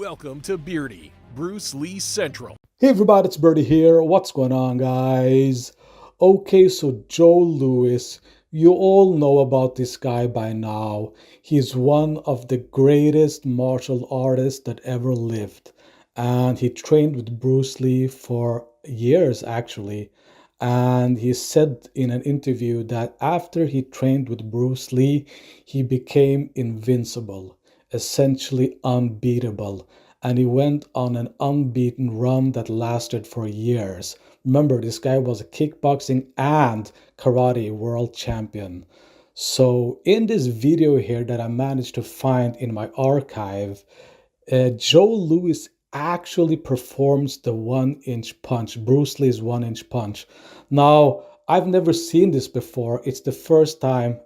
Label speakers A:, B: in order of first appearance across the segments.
A: Welcome to Beardy, Bruce Lee Central.
B: Hey everybody, it's Birdie here. What's going on, guys? Okay, so Joe Louis, you all know about this guy by now. He's one of the greatest martial artists that ever lived. And he trained with Bruce Lee for years, actually. And he said in an interview that after he trained with Bruce Lee, he became invincible, essentially unbeatable, and he went on an unbeaten run that lasted for years. Remember, this guy was a kickboxing and karate world champion. So in this video here that I managed to find in my archive, Joe Louis actually performs the 1-inch punch, Bruce Lee's 1-inch punch. Now, I've never seen this before. It's the first time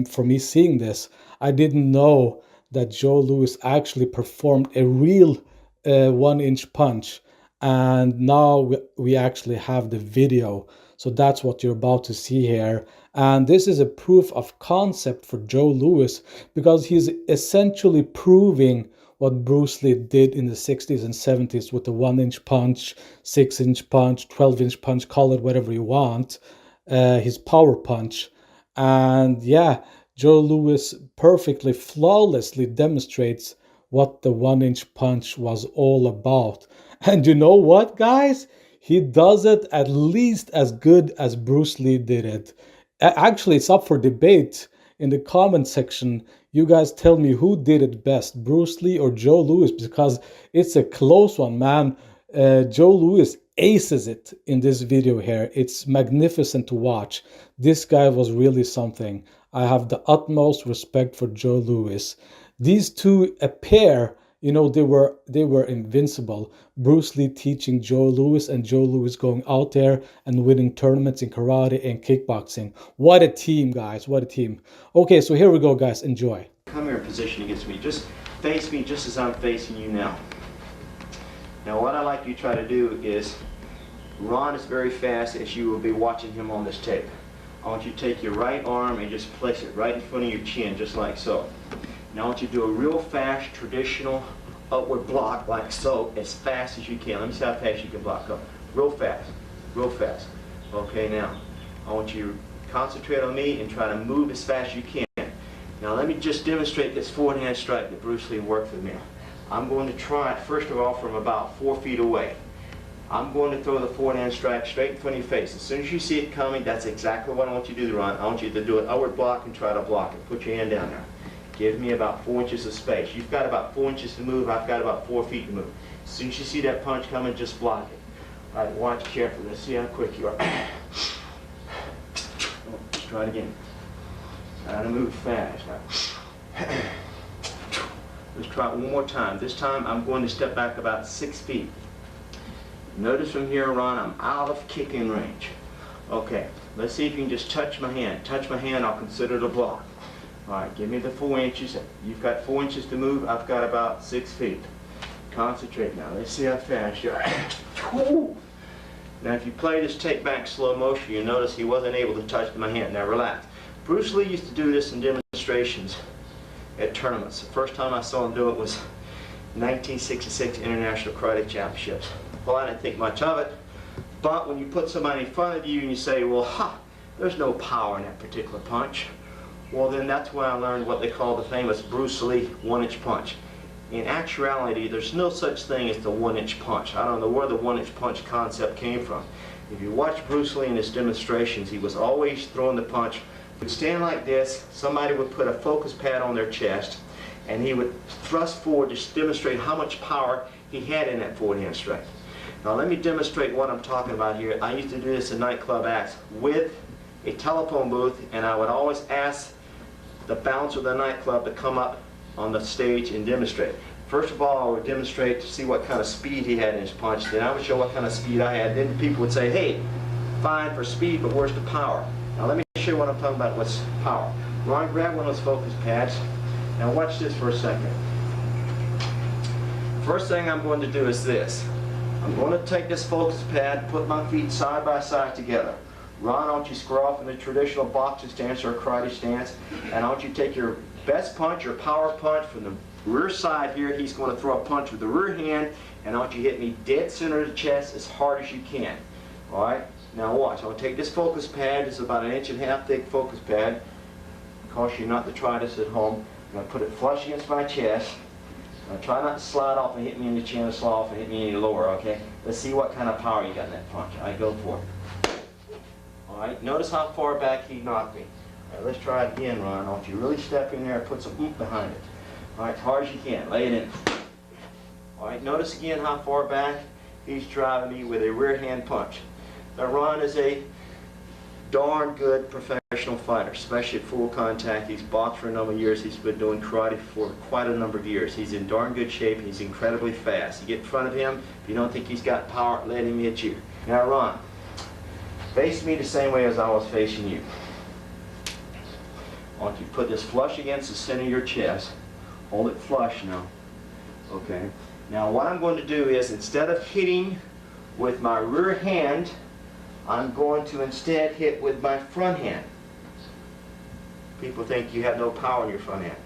B: for me seeing this. I didn't know that Joe Louis actually performed a real 1-inch punch. And now we actually have the video. So that's what you're about to see here. And this is a proof of concept for Joe Louis because he's essentially proving what Bruce Lee did in the 60s and 70s with the 1-inch punch, 6-inch punch, 12-inch punch, call it whatever you want, his power punch. And yeah, Joe Louis perfectly, flawlessly demonstrates what the 1-inch punch was all about. And you know what, guys? He does it at least as good as Bruce Lee did it. Actually, it's up for debate in the comment section. You guys tell me who did it best, Bruce Lee or Joe Louis, because it's a close one, man. Joe Louis aces it in this video here. It's magnificent to watch. This guy was really something. I have the utmost respect for Joe Louis. These two, a pair, you know, they were invincible. Bruce Lee teaching Joe Louis and Joe Louis going out there and winning tournaments in karate and kickboxing. What a team, guys. What a team. Okay, so here we go, guys. Enjoy.
C: Come here in position against me. Just face me just as I'm facing you now. Now what I like you to try to do is run as very fast as you will be watching him on this tape. I want you to take your right arm and just place it right in front of your chin, just like so. Now I want you to do a real fast, traditional upward block, like so, as fast as you can. Let me see how fast you can block up. Real fast, real fast. Okay, now, I want you to concentrate on me and try to move as fast as you can. Now let me just demonstrate this forehand strike that Bruce Lee worked with me. I'm going to try it, first of all, from about 4 feet away. I'm going to throw the forehand strike straight in front of your face. As soon as you see it coming, that's exactly what I want you to do, Ron. I want you to do an upward block and try to block it. Put your hand down there. Give me about 4 inches of space. You've got about 4 inches to move. I've got about 4 feet to move. As soon as you see that punch coming, just block it. All right, watch carefully. Let's see how quick you are. Let's try it again. Try to move fast. Let's try it one more time. This time I'm going to step back about 6 feet. Notice from here, Ron, I'm out of kicking range. Okay, let's see if you can just touch my hand. Touch my hand, I'll consider it a block. All right, give me the 4 inches. You've got 4 inches to move. I've got about 6 feet. Concentrate now. Let's see how fast you are. Now, if you play this take back slow motion, you notice he wasn't able to touch my hand. Now, relax. Bruce Lee used to do this in demonstrations at tournaments. The first time I saw him do it was 1966 International Karate Championships. Well, I didn't think much of it, but when you put somebody in front of you and you say, well, there's no power in that particular punch, well, then that's when I learned what they call the famous Bruce Lee 1-inch punch. In actuality, there's no such thing as the 1-inch punch. I don't know where the 1-inch punch concept came from. If you watch Bruce Lee in his demonstrations, he was always throwing the punch. He would stand like this, somebody would put a focus pad on their chest, and he would thrust forward to demonstrate how much power he had in that forehand strike. Now let me demonstrate what I'm talking about here. I used to do this in nightclub acts with a telephone booth, and I would always ask the bouncer of the nightclub to come up on the stage and demonstrate. First of all, I would demonstrate to see what kind of speed he had in his punch. Then I would show what kind of speed I had. Then people would say, hey, fine for speed, but where's the power? Now let me show you what I'm talking about, what's power. Ron, grab one of those focus pads. Now watch this for a second. First thing I'm going to do is this. I'm going to take this focus pad, put my feet side by side together. Ron, I want you to square off in the traditional boxing stance or karate stance, and I want you to take your best punch or power punch from the rear side here. He's going to throw a punch with the rear hand, and I want you to hit me dead center of the chest as hard as you can. All right? Now watch. I'm going to take this focus pad. This is about 1.5 inch thick focus pad. I caution you not to try this at home. I'm going to put it flush against my chest. Try not to slide off and hit me in the chin or slide off and hit me any lower, okay? Let's see what kind of power you got in that punch. All right, go for it. All right, notice how far back he knocked me. All right, let's try it again, Ron. I want you to really step in there and put some oomph behind it. All right, as hard as you can. Lay it in. All right, notice again how far back he's driving me with a rear hand punch. Now, Ron is a darn good professional fighter, especially at full contact. He's boxed for a number of years. He's been doing karate for quite a number of years. He's in darn good shape. He's incredibly fast. You get in front of him, if you don't think he's got power, let him hit you. Now, Ron, face me the same way as I was facing you. I want you to put this flush against the center of your chest. Hold it flush now. Okay. Now, what I'm going to do is, instead of hitting with my rear hand, I'm going to instead hit with my front hand. People think you have no power in your front hand.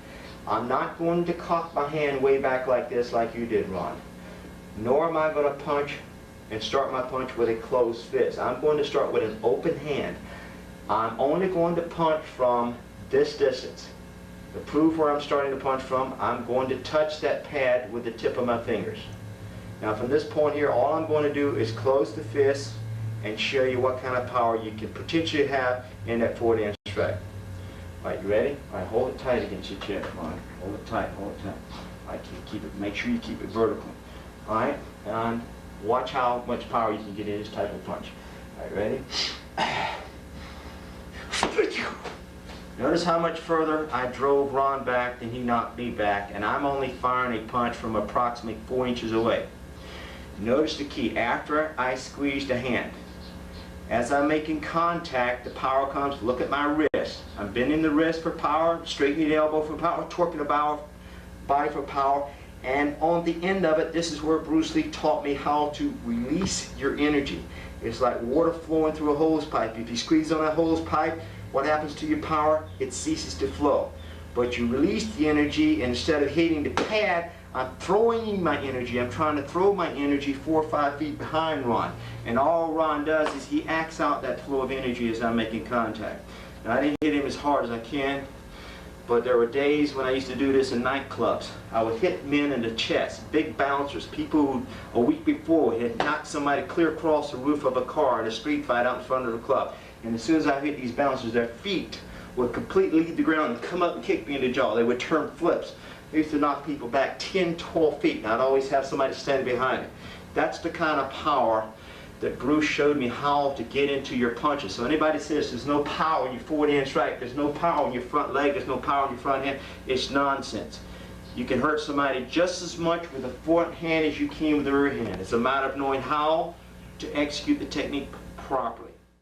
C: I'm not going to cock my hand way back like this like you did, Ron. Nor am I going to punch and start my punch with a closed fist. I'm going to start with an open hand. I'm only going to punch from this distance. To prove where I'm starting to punch from, I'm going to touch that pad with the tip of my fingers. Now from this point here, all I'm going to do is close the fist and show you what kind of power you can potentially have in that forward hand strike. All right, you ready? All right, hold it tight against your chest, Ron. Hold it tight, hold it tight. All right, keep it. Make sure you keep it vertical. All right, and watch how much power you can get in this type of punch. All right, ready? Notice how much further I drove Ron back than he knocked me back, and I'm only firing a punch from approximately 4 inches away. Notice the key. After I squeeze the hand, as I'm making contact, the power comes. Look at my wrist. I'm bending the wrist for power, straightening the elbow for power, torquing the body for power, and on the end of it, this is where Bruce Lee taught me how to release your energy. It's like water flowing through a hose pipe. If you squeeze on that hose pipe, what happens to your power? It ceases to flow. But you release the energy, and instead of hitting the pad, I'm throwing my energy. I'm trying to throw my energy 4 or 5 feet behind Ron. And all Ron does is he acts out that flow of energy as I'm making contact. Now, I didn't hit him as hard as I can, but there were days when I used to do this in nightclubs. I would hit men in the chest, big bouncers, people who a week before had knocked somebody clear across the roof of a car in a street fight out in front of the club. And as soon as I hit these bouncers, their feet would completely leave the ground and come up and kick me in the jaw. They would turn flips. I used to knock people back 10, 12 feet, and I'd always have somebody standing behind me. That's the kind of power that Bruce showed me how to get into your punches. So anybody says there's no power in your forward hand strike, there's no power in your front leg, there's no power in your front hand, it's nonsense. You can hurt somebody just as much with the front hand as you can with the rear hand. It's a matter of knowing how to execute the technique properly.